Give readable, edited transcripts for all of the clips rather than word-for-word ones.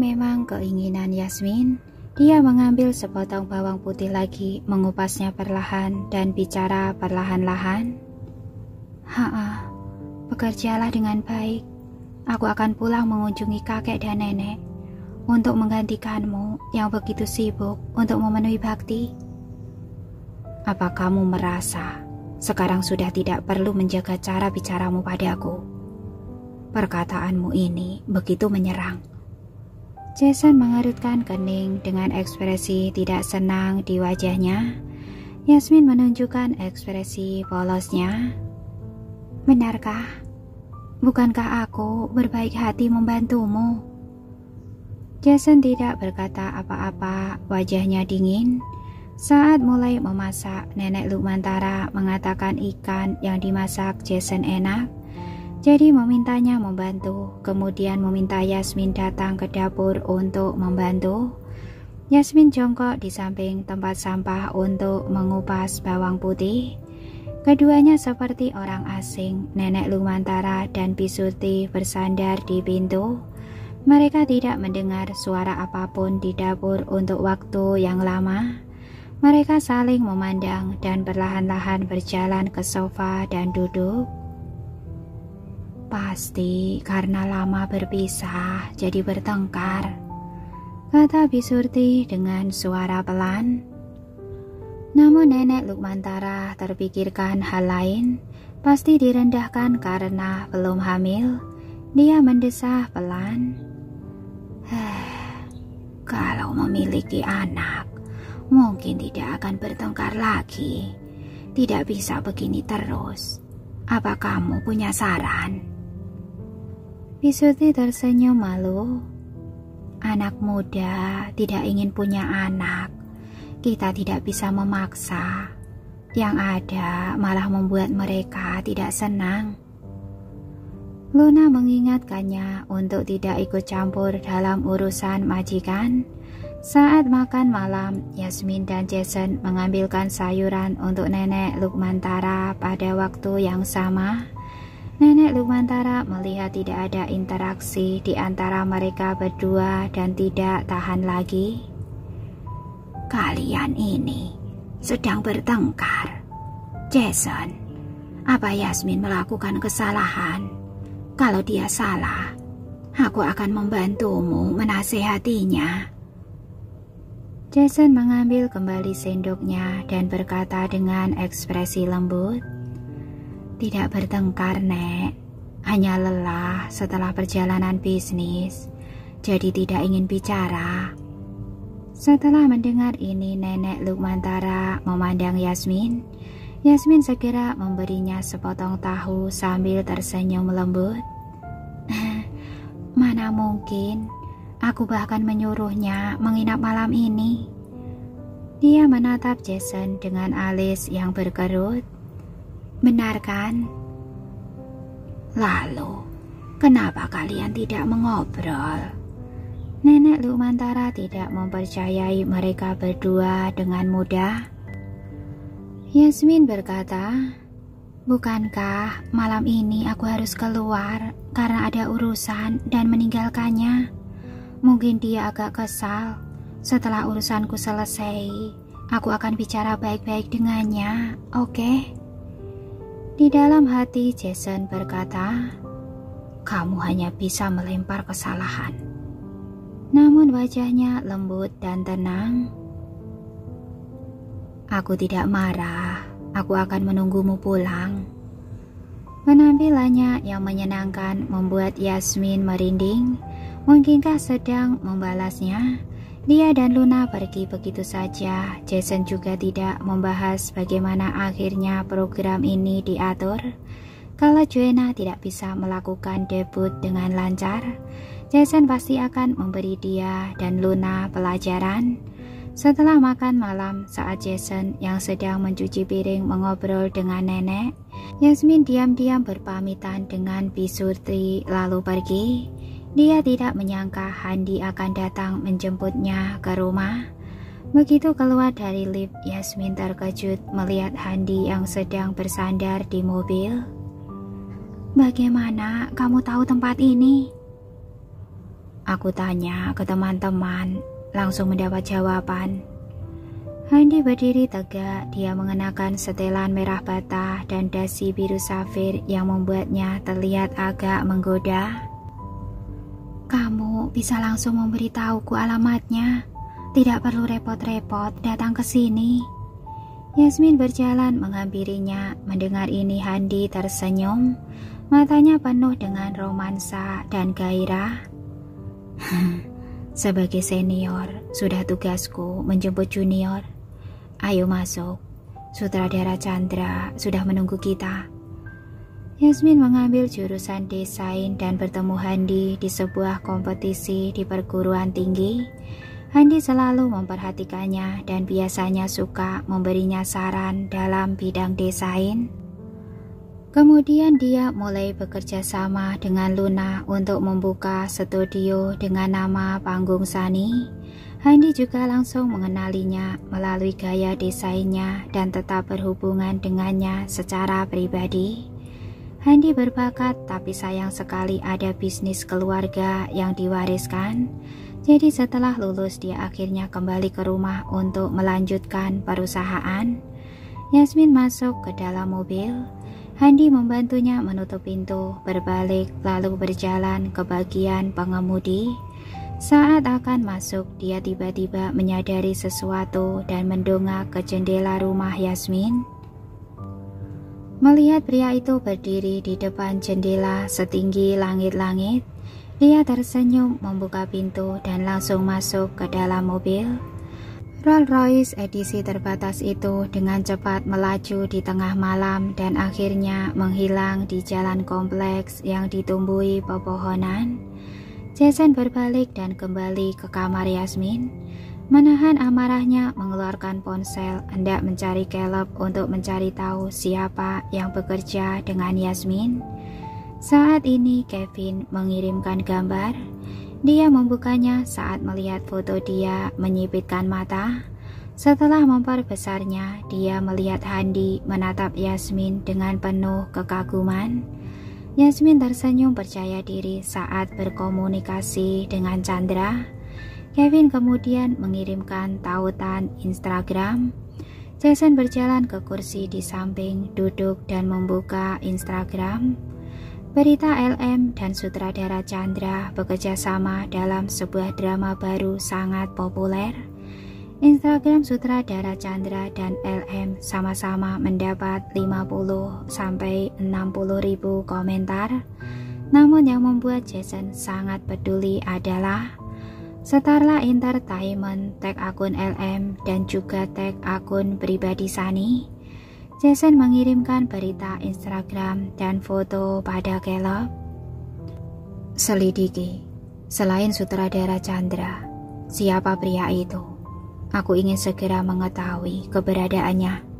memang keinginan Yasmin. Dia mengambil sepotong bawang putih lagi, mengupasnya perlahan dan bicara perlahan-lahan. Bekerjalah dengan baik. Aku akan pulang mengunjungi kakek dan nenek untuk menggantikanmu yang begitu sibuk untuk memenuhi bakti. Apa kamu merasa sekarang sudah tidak perlu menjaga cara bicaramu padaku? Perkataanmu ini begitu menyerang. Jason mengerutkan kening dengan ekspresi tidak senang di wajahnya. Yasmin menunjukkan ekspresi polosnya. Benarkah? Bukankah aku berbaik hati membantumu? Jason tidak berkata apa-apa, wajahnya dingin. Saat mulai memasak, Nenek Lukmantara mengatakan ikan yang dimasak Jason enak. Jadi memintanya membantu, kemudian meminta Yasmin datang ke dapur untuk membantu. Yasmin jongkok di samping tempat sampah untuk mengupas bawang putih. Keduanya seperti orang asing. Nenek Lukmantara dan Bisurti bersandar di pintu. Mereka tidak mendengar suara apapun di dapur untuk waktu yang lama. Mereka saling memandang dan perlahan-lahan berjalan ke sofa dan duduk. Pasti karena lama berpisah jadi bertengkar, kata Bisurti dengan suara pelan. Namun Nenek Lukmantara terpikirkan hal lain, pasti direndahkan karena belum hamil. Dia mendesah pelan. Kalau memiliki anak, mungkin tidak akan bertengkar lagi. Tidak bisa begini terus. Apa kamu punya saran? Bisurti tersenyum malu. Anak muda tidak ingin punya anak. Kita tidak bisa memaksa. Yang ada malah membuat mereka tidak senang. Luna mengingatkannya untuk tidak ikut campur dalam urusan majikan. Saat makan malam, Yasmin dan Jason mengambilkan sayuran untuk Nenek Lukmantara pada waktu yang sama. Nenek Lukmantara melihat tidak ada interaksi di antara mereka berdua dan tidak tahan lagi. Kalian ini sedang bertengkar. Jason, apa Yasmin melakukan kesalahan? Kalau dia salah, aku akan membantumu menasehatinya. Jason mengambil kembali sendoknya dan berkata dengan ekspresi lembut, tidak bertengkar, Nek. Hanya lelah setelah perjalanan bisnis, jadi tidak ingin bicara. Setelah mendengar ini, Nenek Lukmantara memandang Yasmin. Yasmin segera memberinya sepotong tahu sambil tersenyum lembut. Mana mungkin, aku bahkan menyuruhnya menginap malam ini. Dia menatap Jason dengan alis yang berkerut. Benar kan? Lalu, kenapa kalian tidak mengobrol? Nenek Lukmantara tidak mempercayai mereka berdua dengan mudah. Yasmin berkata, bukankah malam ini aku harus keluar karena ada urusan dan meninggalkannya? Mungkin dia agak kesal. Setelah urusanku selesai, aku akan bicara baik-baik dengannya, oke? Di dalam hati Jason berkata, kamu hanya bisa melempar kesalahan. Namun wajahnya lembut dan tenang. Aku tidak marah, aku akan menunggumu pulang. Penampilannya yang menyenangkan membuat Yasmin merinding. Mungkinkah sedang membalasnya? Dia dan Luna pergi begitu saja. Jason juga tidak membahas bagaimana akhirnya program ini diatur. Kalau Joanna tidak bisa melakukan debut dengan lancar, Jason pasti akan memberi dia dan Luna pelajaran. Setelah makan malam, saat Jason yang sedang mencuci piring mengobrol dengan nenek, Yasmin diam-diam berpamitan dengan Bisurti lalu pergi. Dia tidak menyangka Handi akan datang menjemputnya ke rumah. Begitu keluar dari lift, Yasmin terkejut melihat Handi yang sedang bersandar di mobil. Bagaimana kamu tahu tempat ini? Aku tanya ke teman-teman, langsung mendapat jawaban. Handi berdiri tegak, dia mengenakan setelan merah bata dan dasi biru safir yang membuatnya terlihat agak menggoda. Kamu bisa langsung memberitahuku alamatnya, tidak perlu repot-repot datang ke sini. Yasmin berjalan menghampirinya. Mendengar ini Handi tersenyum, matanya penuh dengan romansa dan gairah. Sebagai senior, sudah tugasku menjemput junior. Ayo masuk, sutradara Chandra sudah menunggu kita. Yasmin mengambil jurusan desain dan bertemu Handi di sebuah kompetisi di perguruan tinggi. Handi selalu memperhatikannya dan biasanya suka memberinya saran dalam bidang desain. Kemudian dia mulai bekerja sama dengan Luna untuk membuka studio dengan nama Panggung Sani. Handi juga langsung mengenalinya melalui gaya desainnya dan tetap berhubungan dengannya secara pribadi. Handi berbakat, tapi sayang sekali ada bisnis keluarga yang diwariskan. Jadi setelah lulus dia akhirnya kembali ke rumah untuk melanjutkan perusahaan. Yasmin masuk ke dalam mobil. Handi membantunya menutup pintu, berbalik lalu berjalan ke bagian pengemudi. Saat akan masuk, dia tiba-tiba menyadari sesuatu dan mendongak ke jendela rumah Yasmin. Melihat pria itu berdiri di depan jendela setinggi langit-langit, dia tersenyum membuka pintu dan langsung masuk ke dalam mobil. Rolls Royce edisi terbatas itu dengan cepat melaju di tengah malam dan akhirnya menghilang di jalan kompleks yang ditumbuhi pepohonan. Jason berbalik dan kembali ke kamar Yasmin. Menahan amarahnya, mengeluarkan ponsel, hendak mencari Caleb untuk mencari tahu siapa yang bekerja dengan Yasmin. Saat ini Kevin mengirimkan gambar. Dia membukanya saat melihat foto dia menyipitkan mata. Setelah memperbesarnya, dia melihat Handi menatap Yasmin dengan penuh kekaguman. Yasmin tersenyum percaya diri saat berkomunikasi dengan Chandra. Kevin kemudian mengirimkan tautan Instagram. Jason berjalan ke kursi di samping, duduk dan membuka Instagram. Berita LM dan sutradara Chandra bekerja sama dalam sebuah drama baru sangat populer. Instagram sutradara Chandra dan LM sama-sama mendapat 50-60 ribu komentar. Namun yang membuat Jason sangat peduli adalah Starla Entertainment tag akun LM dan juga tag akun pribadi Sani. Jason mengirimkan berita Instagram dan foto pada Caleb. Selidiki, selain sutradara Chandra, siapa pria itu? Aku ingin segera mengetahui keberadaannya.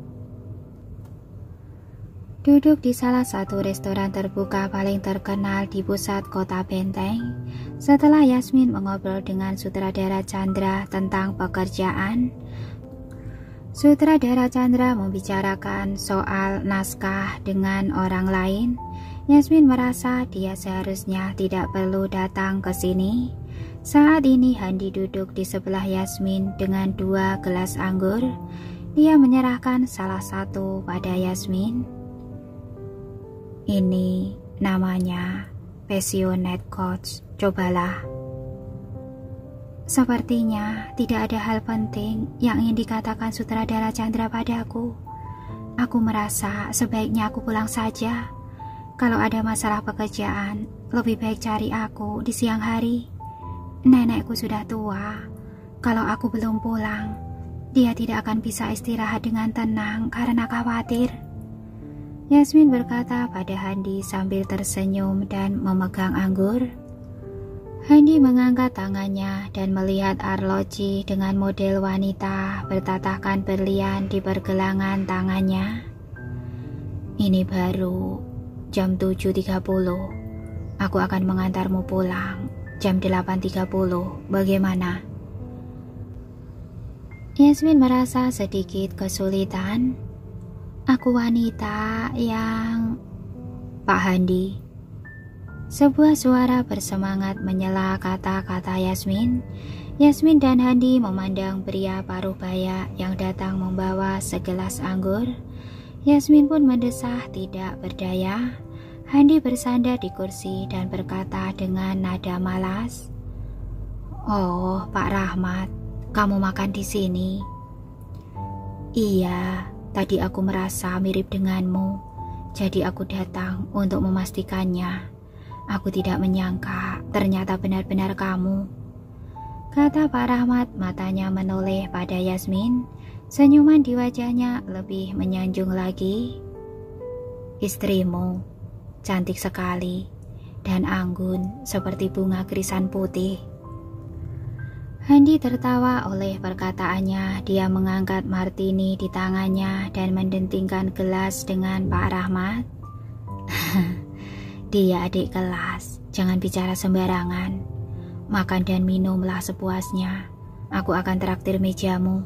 Duduk di salah satu restoran terbuka paling terkenal di pusat kota Benteng. Setelah Yasmin mengobrol dengan sutradara Chandra tentang pekerjaan, sutradara Chandra membicarakan soal naskah dengan orang lain. Yasmin merasa dia seharusnya tidak perlu datang ke sini. Saat ini Handi duduk di sebelah Yasmin dengan 2 gelas anggur. Dia menyerahkan salah satu pada Yasmin. Ini namanya Passionate Coach, cobalah. Sepertinya tidak ada hal penting yang ingin dikatakan sutradara Chandra padaku. Aku merasa sebaiknya aku pulang saja. Kalau ada masalah pekerjaan, lebih baik cari aku di siang hari. Nenekku sudah tua. Kalau aku belum pulang, dia tidak akan bisa istirahat dengan tenang karena khawatir. Yasmin berkata pada Handi sambil tersenyum dan memegang anggur. Handi mengangkat tangannya dan melihat arloji dengan model wanita bertatahkan berlian di pergelangan tangannya. Ini baru jam 7.30. Aku akan mengantarmu pulang jam 8.30. Bagaimana? Yasmin merasa sedikit kesulitan. Aku wanita yang... Pak Handi, Sebuah suara bersemangat menyela kata-kata Yasmin. Yasmin dan Handi memandang pria paruh baya yang datang membawa segelas anggur. Yasmin pun mendesah tidak berdaya. Handi bersandar di kursi dan berkata dengan nada malas, "Oh, Pak Rahmat, kamu makan di sini?" "Iya, tadi aku merasa mirip denganmu, jadi aku datang untuk memastikannya. Aku tidak menyangka ternyata benar-benar kamu," kata Pak Rahmat, matanya menoleh pada Yasmin. Senyuman di wajahnya lebih menyanjung lagi. "Istrimu cantik sekali dan anggun seperti bunga krisan putih." Handi tertawa oleh perkataannya. Dia mengangkat martini di tangannya dan mendentingkan gelas dengan Pak Rahmat. "Dia adik kelas, jangan bicara sembarangan. Makan dan minumlah sepuasnya. Aku akan traktir mejamu."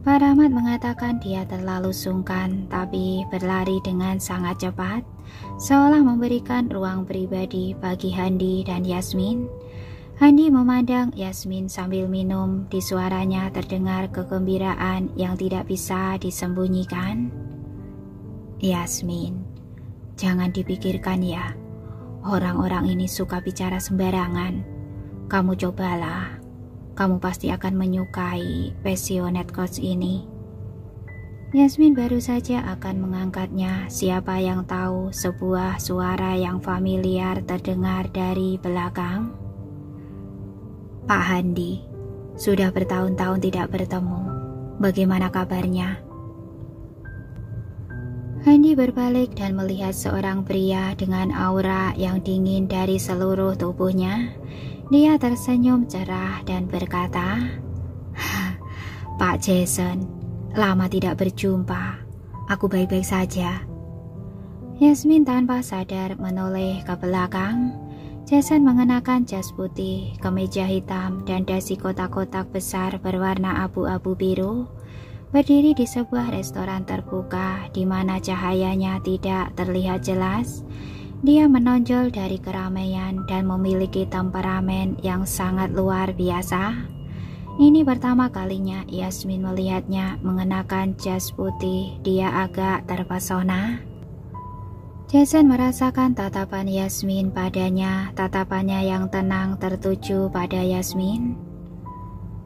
Pak Rahmat mengatakan dia terlalu sungkan, tapi berlari dengan sangat cepat, seolah memberikan ruang pribadi bagi Handi dan Yasmin. Handi memandang Yasmin sambil minum. Di suaranya terdengar kegembiraan yang tidak bisa disembunyikan. "Yasmin, jangan dipikirkan ya. Orang-orang ini suka bicara sembarangan. Kamu cobalah. Kamu pasti akan menyukai passionate coach ini." Yasmin baru saja akan mengangkatnya. Siapa yang tahu sebuah suara yang familiar terdengar dari belakang. "Pak Handi, sudah bertahun-tahun tidak bertemu. Bagaimana kabarnya?" Handi berbalik dan melihat seorang pria dengan aura yang dingin dari seluruh tubuhnya. Dia tersenyum cerah dan berkata, "Pak Jason, lama tidak berjumpa. Aku baik-baik saja." Yasmin tanpa sadar menoleh ke belakang. Jason mengenakan jas putih, kemeja hitam, dan dasi kotak-kotak besar berwarna abu-abu biru. Berdiri di sebuah restoran terbuka di mana cahayanya tidak terlihat jelas. Dia menonjol dari keramaian dan memiliki temperamen yang sangat luar biasa. Ini pertama kalinya Yasmin melihatnya mengenakan jas putih. Dia agak terpesona. Jason merasakan tatapan Yasmin padanya. Tatapannya yang tenang tertuju pada Yasmin.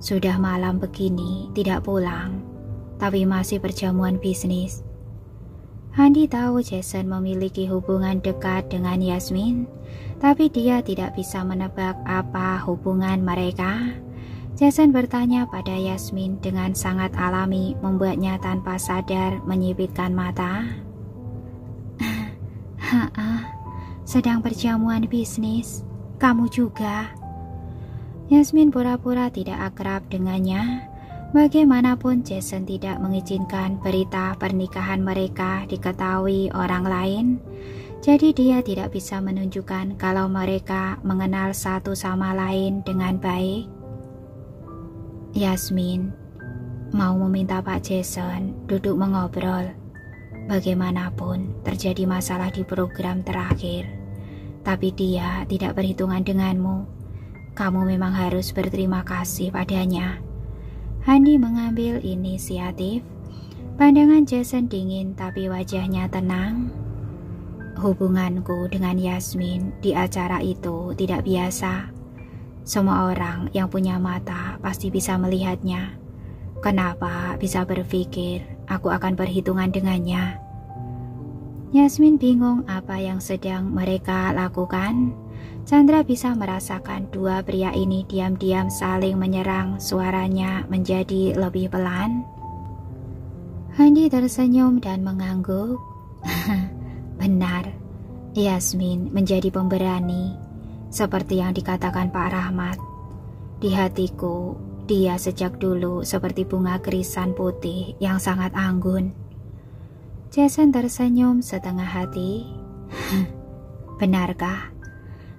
"Sudah malam begini, tidak pulang, tapi masih perjamuan bisnis." Handi tahu Jason memiliki hubungan dekat dengan Yasmin, tapi dia tidak bisa menebak apa hubungan mereka. Jason bertanya pada Yasmin dengan sangat alami, membuatnya tanpa sadar menyipitkan mata. Sedang perjamuan bisnis, kamu juga?" Yasmin pura-pura tidak akrab dengannya. Bagaimanapun Jason tidak mengizinkan berita pernikahan mereka diketahui orang lain. Jadi dia tidak bisa menunjukkan kalau mereka mengenal satu sama lain dengan baik. Yasmin mau meminta Pak Jason duduk mengobrol. Bagaimanapun terjadi masalah di program terakhir, tapi dia tidak berhitungan denganmu. Kamu memang harus berterima kasih padanya. Handi mengambil inisiatif. Pandangan Jason dingin tapi wajahnya tenang. "Hubunganku dengan Yasmin di acara itu tidak biasa. Semua orang yang punya mata pasti bisa melihatnya. Kenapa bisa berpikir aku akan berhitungan dengannya?" Yasmin bingung apa yang sedang mereka lakukan. Chandra bisa merasakan dua pria ini diam-diam saling menyerang. Suaranya menjadi lebih pelan. Handi tersenyum dan mengangguk. "Benar, Yasmin menjadi pemberani, seperti yang dikatakan Pak Rahmat. Di hatiku, dia sejak dulu seperti bunga krisan putih yang sangat anggun." Jason tersenyum setengah hati. "Benarkah?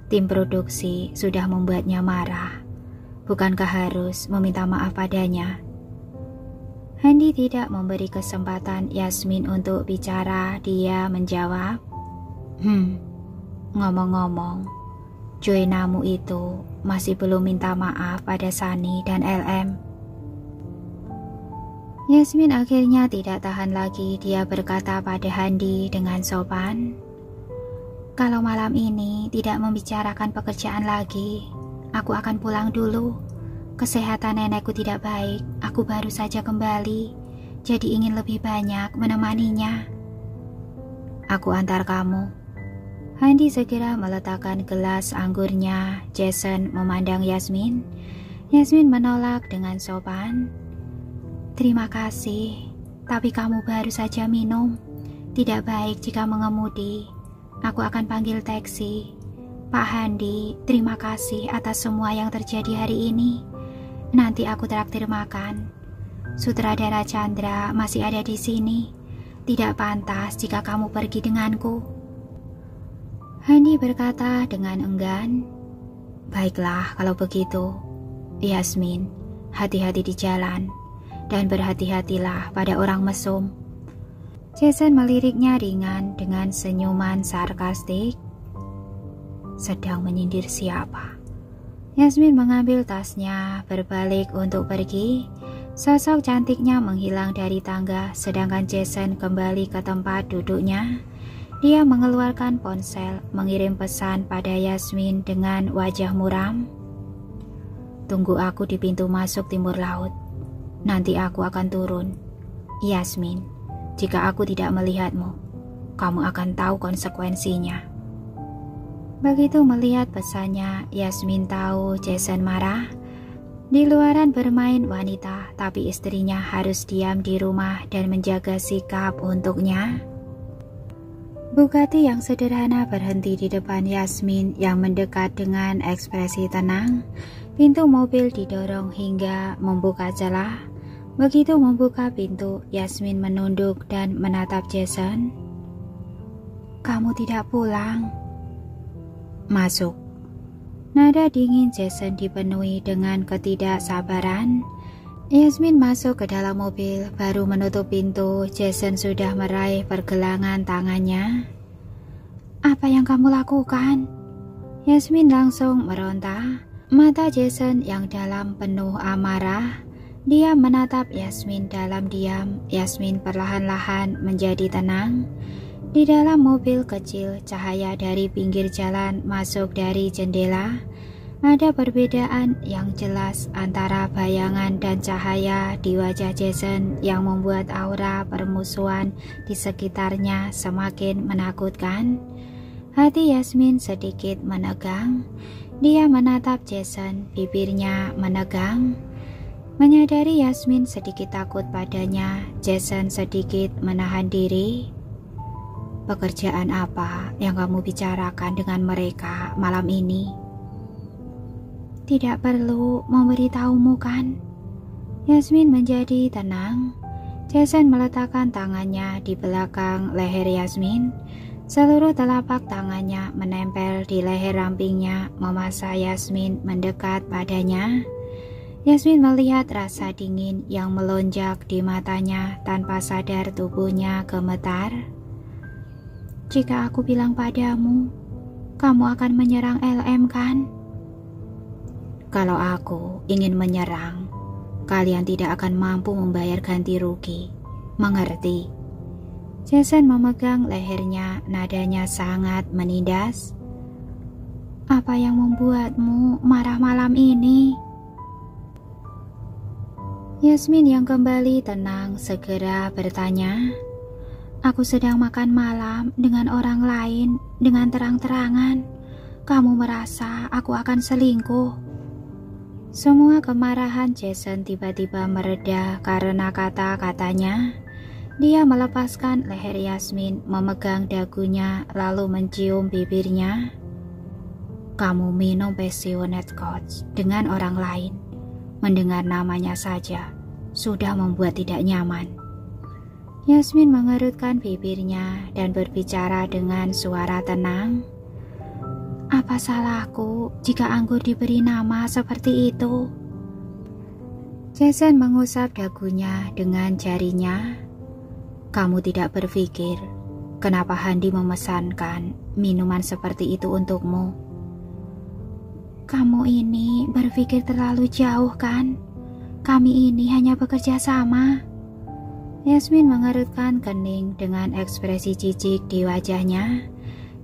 Tim produksi sudah membuatnya marah. Bukankah harus meminta maaf padanya?" Handi tidak memberi kesempatan Yasmin untuk bicara. Dia menjawab, Ngomong-ngomong, Joinamu itu masih belum minta maaf pada Sani dan LM. Yasmin akhirnya tidak tahan lagi. Dia berkata pada Handi dengan sopan, "Kalau malam ini tidak membicarakan pekerjaan lagi, aku akan pulang dulu. Kesehatan nenekku tidak baik, aku baru saja kembali, jadi ingin lebih banyak menemaninya." "Aku antar kamu." Handi segera meletakkan gelas anggurnya. Jason memandang Yasmin. Yasmin menolak dengan sopan. "Terima kasih, tapi kamu baru saja minum. Tidak baik jika mengemudi. Aku akan panggil taksi." "Pak Handi, terima kasih atas semua yang terjadi hari ini. Nanti aku traktir makan. Sutradara Chandra masih ada di sini. Tidak pantas jika kamu pergi denganku." Handi berkata dengan enggan. "Baiklah kalau begitu. Yasmin, hati-hati di jalan. Dan berhati-hatilah pada orang mesum." Jason meliriknya ringan dengan senyuman sarkastik. Sedang menyindir siapa? Yasmin mengambil tasnya, berbalik untuk pergi. Sosok cantiknya menghilang dari tangga, sedangkan Jason kembali ke tempat duduknya. Dia mengeluarkan ponsel, mengirim pesan pada Yasmin dengan wajah muram. "Tunggu aku di pintu masuk timur laut. Nanti aku akan turun. Yasmin, jika aku tidak melihatmu, kamu akan tahu konsekuensinya." Begitu melihat pesannya, Yasmin tahu Jason marah. Di luaran bermain wanita, tapi istrinya harus diam di rumah dan menjaga sikap untuknya. Bugatti yang sederhana berhenti di depan Yasmin yang mendekat dengan ekspresi tenang. Pintu mobil didorong hingga membuka celah. Begitu membuka pintu, Yasmin menunduk dan menatap Jason. "Kamu tidak pulang?" "Masuk." Nada dingin Jason dipenuhi dengan ketidaksabaran. Yasmin masuk ke dalam mobil, baru menutup pintu. Jason sudah meraih pergelangan tangannya. "Apa yang kamu lakukan?" Yasmin langsung meronta. Mata Jason yang dalam penuh amarah. Dia menatap Yasmin dalam diam. Yasmin perlahan-lahan menjadi tenang. Di dalam mobil kecil, cahaya dari pinggir jalan masuk dari jendela. Ada perbedaan yang jelas antara bayangan dan cahaya di wajah Jason yang membuat aura permusuhan di sekitarnya semakin menakutkan. Hati Yasmin sedikit menegang. Dia menatap Jason, bibirnya menegang. Menyadari Yasmin sedikit takut padanya, Jason sedikit menahan diri. "Pekerjaan apa yang kamu bicarakan dengan mereka malam ini?" "Tidak perlu memberitahumu kan?" Yasmin menjadi tenang. Jason meletakkan tangannya di belakang leher Yasmin. Seluruh telapak tangannya menempel di leher rampingnya, memaksa Yasmin mendekat padanya. Yasmin melihat rasa dingin yang melonjak di matanya. Tanpa sadar tubuhnya gemetar. "Jika aku bilang padamu, kamu akan menyerang LM kan?" "Kalau aku ingin menyerang, kalian tidak akan mampu membayar ganti rugi. Mengerti?" Jason memegang lehernya, nadanya sangat menindas. "Apa yang membuatmu marah malam ini?" Yasmin yang kembali tenang segera bertanya. "Aku sedang makan malam dengan orang lain dengan terang-terangan. Kamu merasa aku akan selingkuh?" Semua kemarahan Jason tiba-tiba mereda karena kata-katanya. Dia melepaskan leher Yasmin, memegang dagunya, lalu mencium bibirnya. "Kamu minum passionate coach dengan orang lain. Mendengar namanya saja sudah membuat tidak nyaman." Yasmin mengerutkan bibirnya dan berbicara dengan suara tenang. "Apa salahku jika anggur diberi nama seperti itu?" Jason mengusap dagunya dengan jarinya. "Kamu tidak berpikir kenapa Handi memesankan minuman seperti itu untukmu? Kamu ini berpikir terlalu jauh kan? Kami ini hanya bekerja sama. Yasmin mengerutkan kening dengan ekspresi jijik di wajahnya.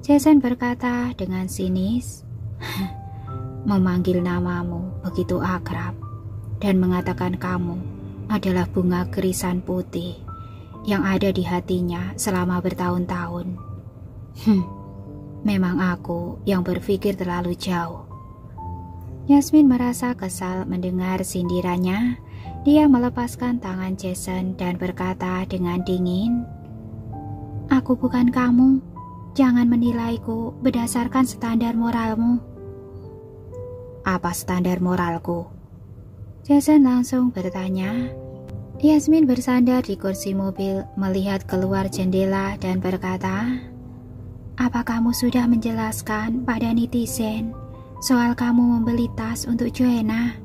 Jason berkata dengan sinis, memanggil namamu begitu akrab dan mengatakan kamu adalah bunga kerisan putih yang ada di hatinya selama bertahun-tahun. Memang aku yang berpikir terlalu jauh. Yasmin merasa kesal mendengar sindirannya. Dia melepaskan tangan Jason dan berkata dengan dingin, "Aku bukan kamu. Jangan menilaiku berdasarkan standar moralmu." "Apa standar moralku?" Jason langsung bertanya. Yasmin bersandar di kursi mobil, melihat keluar jendela dan berkata, "Apa kamu sudah menjelaskan pada netizen soal kamu membeli tas untuk Joanna?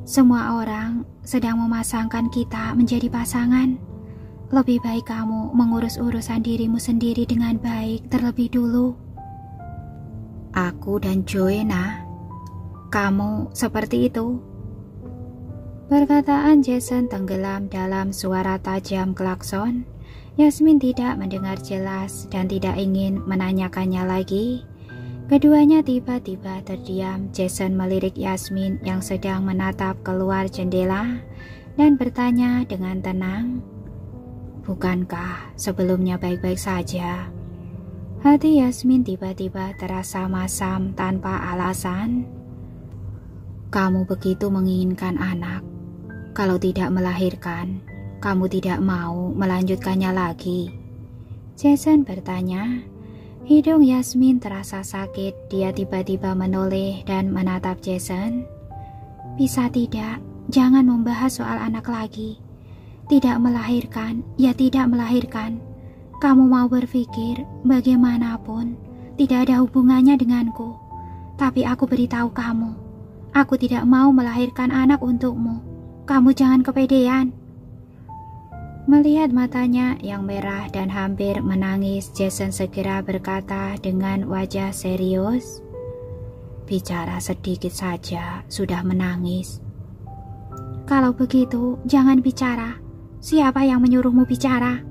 Semua orang sedang memasangkan kita menjadi pasangan. Lebih baik kamu mengurus urusan dirimu sendiri dengan baik terlebih dulu." "Aku dan Joanna? Kamu seperti itu?" Perkataan Jason tenggelam dalam suara tajam klakson. Yasmin tidak mendengar jelas dan tidak ingin menanyakannya lagi. Keduanya tiba-tiba terdiam. Jason melirik Yasmin yang sedang menatap keluar jendela dan bertanya dengan tenang, "Bukankah sebelumnya baik-baik saja?" Hati Yasmin tiba-tiba terasa masam tanpa alasan. "Kamu begitu menginginkan anak. Kalau tidak melahirkan, kamu tidak mau melanjutkannya lagi?" Jason bertanya. Hidung Yasmin terasa sakit. Dia tiba-tiba menoleh dan menatap Jason. "Bisa tidak, jangan membahas soal anak lagi. Tidak melahirkan, ya tidak melahirkan. Kamu mau berpikir bagaimanapun, tidak ada hubungannya denganku. Tapi aku beritahu kamu, aku tidak mau melahirkan anak untukmu. Kamu jangan kepedean." Melihat matanya yang merah dan hampir menangis, Jason segera berkata dengan wajah serius, "Bicara sedikit saja sudah menangis." "Kalau begitu, jangan bicara. Siapa yang menyuruhmu bicara?"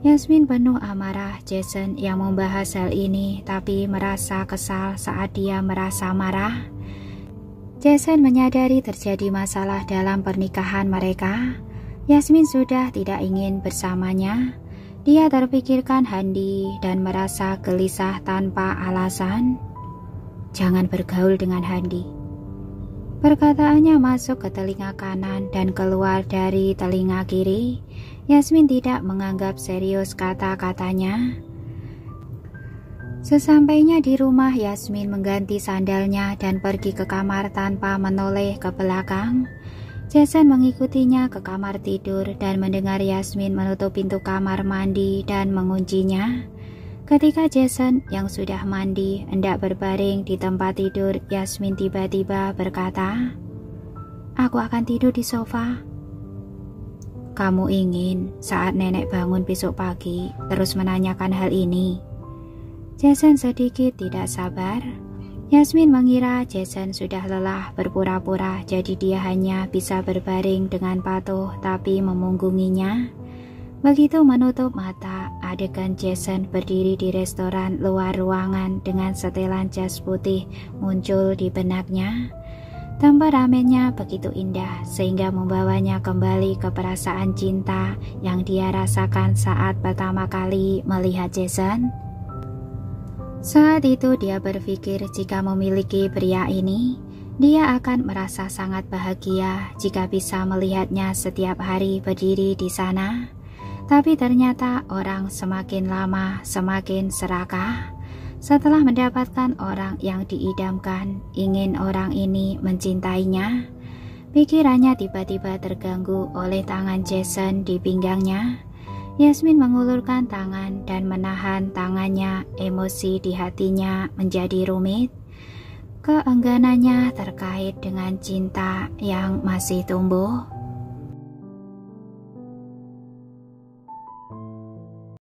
Yasmin penuh amarah Jason yang membahas hal ini, tapi merasa kesal saat dia merasa marah. Jason menyadari terjadi masalah dalam pernikahan mereka. Yasmin sudah tidak ingin bersamanya. Dia terpikirkan Handi dan merasa gelisah tanpa alasan. "Jangan bergaul dengan Handi." Perkataannya masuk ke telinga kanan dan keluar dari telinga kiri. Yasmin tidak menganggap serius kata-katanya. Sesampainya di rumah, Yasmin mengganti sandalnya dan pergi ke kamar tanpa menoleh ke belakang. Jason mengikutinya ke kamar tidur dan mendengar Yasmin menutup pintu kamar mandi dan menguncinya. Ketika Jason yang sudah mandi hendak berbaring di tempat tidur, Yasmin tiba-tiba berkata, "Aku akan tidur di sofa." "Kamu ingin saat nenek bangun besok pagi terus menanyakan hal ini?" Jason sedikit tidak sabar. Yasmin mengira Jason sudah lelah berpura-pura, jadi dia hanya bisa berbaring dengan patuh tapi memunggunginya. Begitu menutup mata, adegan Jason berdiri di restoran luar ruangan dengan setelan jas putih muncul di benaknya. Temperamennya begitu indah sehingga membawanya kembali ke perasaan cinta yang dia rasakan saat pertama kali melihat Jason. Saat itu dia berpikir jika memiliki pria ini, dia akan merasa sangat bahagia jika bisa melihatnya setiap hari berdiri di sana. Tapi ternyata orang semakin lama semakin serakah. Setelah mendapatkan orang yang diidamkan, ingin orang ini mencintainya. Pikirannya tiba-tiba terganggu oleh tangan Jason di pinggangnya. Yasmin mengulurkan tangan dan menahan tangannya. Emosi di hatinya menjadi rumit. Keengganannya terkait dengan cinta yang masih tumbuh.